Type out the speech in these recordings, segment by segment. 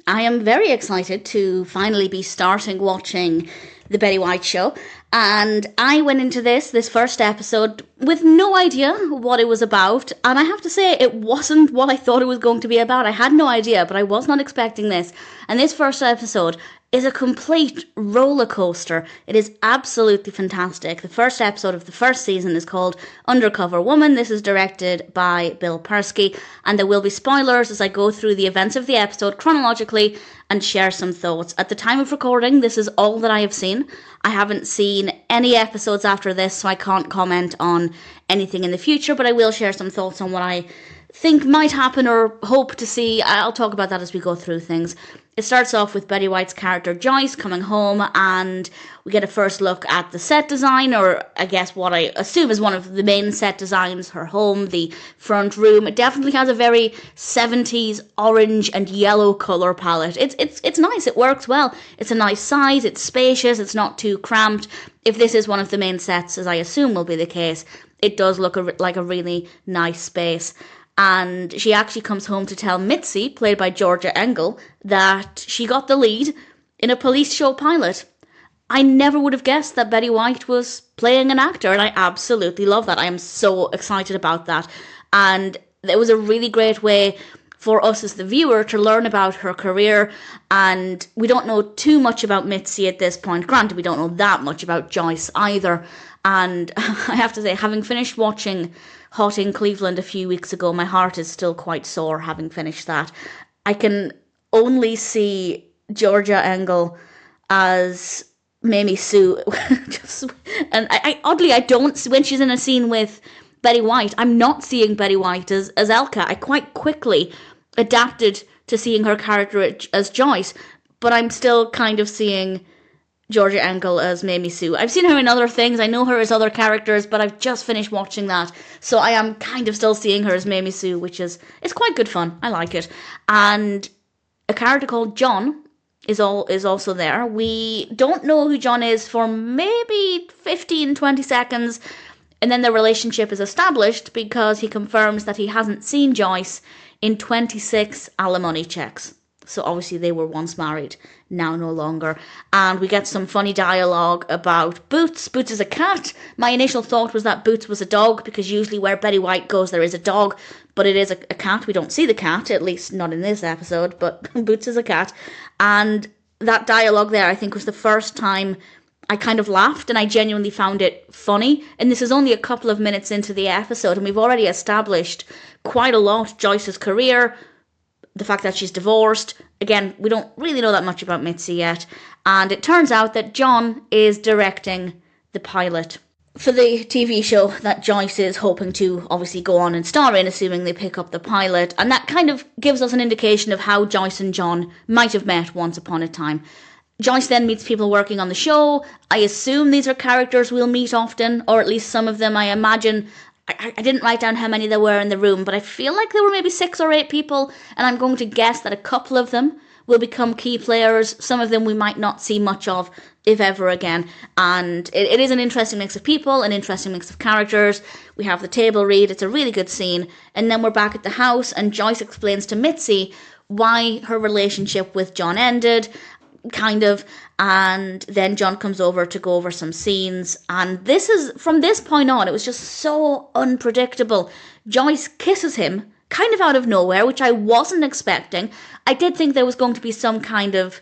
I am very excited to finally be starting watching The Betty White Show. And I went into this first episode with no idea what it was about. And I have to say, it wasn't what I thought it was going to be about. I had no idea, but I was not expecting this. And this first episode is a complete roller coaster. It is absolutely fantastic. The first episode of the first season is called Undercover Woman. This is directed by Bill Persky, and there will be spoilers as I go through the events of the episode chronologically and share some thoughts. At the time of recording, this is all that I have seen. I haven't seen any episodes after this, so I can't comment on anything in the future, but I will share some thoughts on what I think might happen or hope to see. I'll talk about that as we go through things. It starts off with Betty White's character Joyce coming home, and we get a first look at the set design, or I guess what I assume is one of the main set designs, her home, the front room. It definitely has a very 70s orange and yellow colour palette. It's nice, it works well. It's a nice size, it's spacious, it's not too cramped. If this is one of the main sets, as I assume will be the case, it does look like a really nice space. And she actually comes home to tell Mitzi, played by Georgia Engel, that she got the lead in a police show pilot. I never would have guessed that Betty White was playing an actor, and I absolutely love that. I am so excited about that. And it was a really great way for us as the viewer to learn about her career, and we don't know too much about Mitzi at this point. Granted, we don't know that much about Joyce either. And I have to say, having finished watching Hot in Cleveland a few weeks ago, my heart is still quite sore having finished that. I can only see Georgia Engel as Mamie Sue. And oddly, I don't, when she's in a scene with Betty White, I'm not seeing Betty White as Elka. I quite quickly adapted to seeing her character as Joyce, but I'm still kind of seeing Georgia Engel as Mamie Sue. I've seen her in other things, I know her as other characters, but I've just finished watching that, so I am kind of still seeing her as Mamie Sue, which is, it's quite good fun. I like it. And a character called John is also there. We don't know who John is for maybe 15-20 seconds, and then the relationship is established because he confirms that he hasn't seen Joyce in 26 alimony checks. So obviously they were once married, now no longer. And we get some funny dialogue about Boots. Boots is a cat. My initial thought was that Boots was a dog, because usually where Betty White goes there is a dog, but it is a cat. We don't see the cat, at least not in this episode, but Boots is a cat. And that dialogue there, I think, was the first time I kind of laughed, and I genuinely found it funny. And this is only a couple of minutes into the episode, and we've already established quite a lot. Joyce's career, the fact that she's divorced. Again, we don't really know that much about Mitzi yet. And it turns out that John is directing the pilot for the TV show that Joyce is hoping to obviously go on and star in, assuming they pick up the pilot. And that kind of gives us an indication of how Joyce and John might have met once upon a time. Joyce then meets people working on the show. I assume these are characters we'll meet often, or at least some of them. I imagine, I didn't write down how many there were in the room, but I feel like there were maybe 6 or 8 people, and I'm going to guess that a couple of them will become key players. Some of them we might not see much of, if ever again. And it is an interesting mix of people, an interesting mix of characters. We have the table read, it's a really good scene. And then we're back at the house, and Joyce explains to Mitzi why her relationship with John ended, kind of, and then John comes over to go over some scenes, and this is, from this point on, it was just so unpredictable. Joyce kisses him kind of out of nowhere, which I wasn't expecting. I did think there was going to be some kind of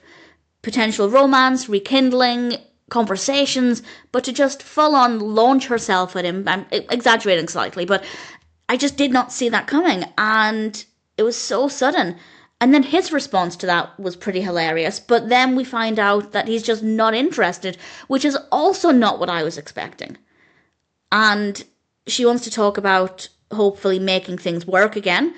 potential romance, rekindling, conversations, but to just full on launch herself at him, I'm exaggerating slightly, but I just did not see that coming, and it was so sudden. And then his response to that was pretty hilarious. But then we find out that he's just not interested, which is also not what I was expecting. And she wants to talk about hopefully making things work again,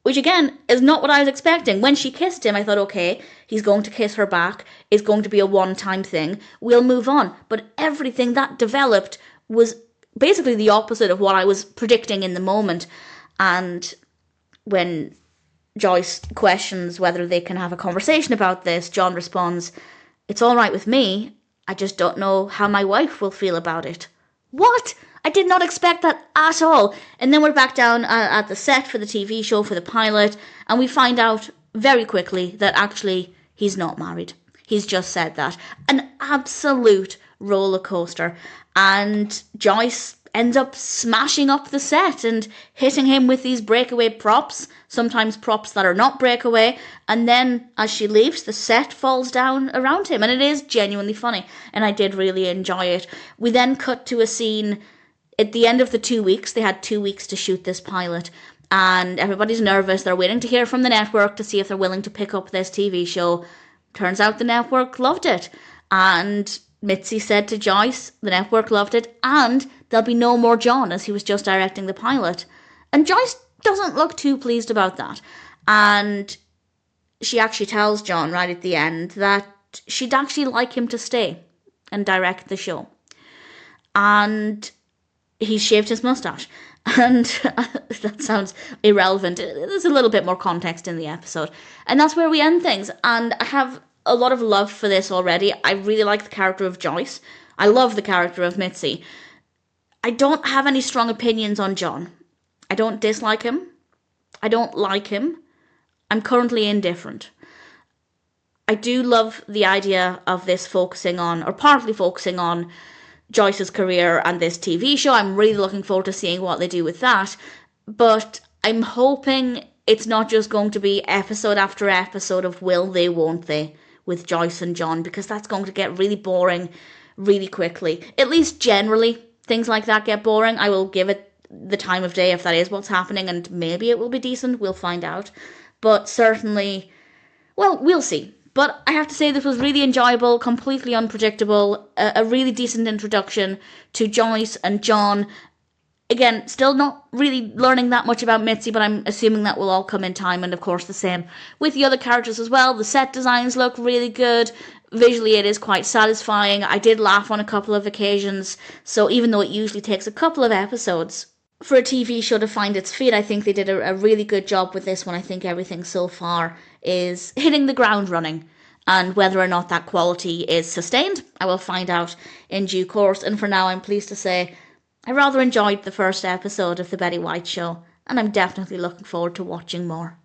which again is not what I was expecting. When she kissed him, I thought, okay, he's going to kiss her back. It's going to be a one-time thing. We'll move on. But everything that developed was basically the opposite of what I was predicting in the moment. And when Joyce questions whether they can have a conversation about this, John responds, "It's all right with me. I just don't know how my wife will feel about it." What? I did not expect that at all. And then we're back down at the set for the TV show, for the pilot, and we find out very quickly that actually he's not married. He's just said that. An absolute roller coaster. And Joyce ends up smashing up the set and hitting him with these breakaway props, sometimes props that are not breakaway, and then as she leaves, the set falls down around him, and it is genuinely funny, and I did really enjoy it. We then cut to a scene at the end of the 2 weeks. They had 2 weeks to shoot this pilot, and everybody's nervous. They're waiting to hear from the network to see if they're willing to pick up this TV show. Turns out the network loved it, and Mitzi said to Joyce, the network loved it, and there'll be no more John, as he was just directing the pilot. And Joyce doesn't look too pleased about that. And she actually tells John right at the end that she'd actually like him to stay and direct the show. And he shaved his mustache. And that sounds irrelevant. There's a little bit more context in the episode. And that's where we end things. And I have a lot of love for this already. I really like the character of Joyce. I love the character of Mitzi. I don't have any strong opinions on John. I don't dislike him. I don't like him. I'm currently indifferent. I do love the idea of this focusing on, or partly focusing on, Joyce's career and this TV show. I'm really looking forward to seeing what they do with that. But I'm hoping it's not just going to be episode after episode of will they, won't they, with Joyce and John, because that's going to get really boring really quickly. At least generally, things like that get boring. I will give it the time of day if that is what's happening, and maybe it will be decent. We'll find out. But certainly, well, we'll see. But I have to say this was really enjoyable, completely unpredictable, a really decent introduction to Joyce and John. Again, still not really learning that much about Mitzi, but I'm assuming that will all come in time, and of course the same with the other characters as well. The set designs look really good. Visually it is quite satisfying. I did laugh on a couple of occasions, so even though it usually takes a couple of episodes for a TV show to find its feet, I think they did a really good job with this one. I think everything so far is hitting the ground running, and whether or not that quality is sustained, I will find out in due course. And for now, I'm pleased to say I rather enjoyed the first episode of The Betty White Show, and I'm definitely looking forward to watching more.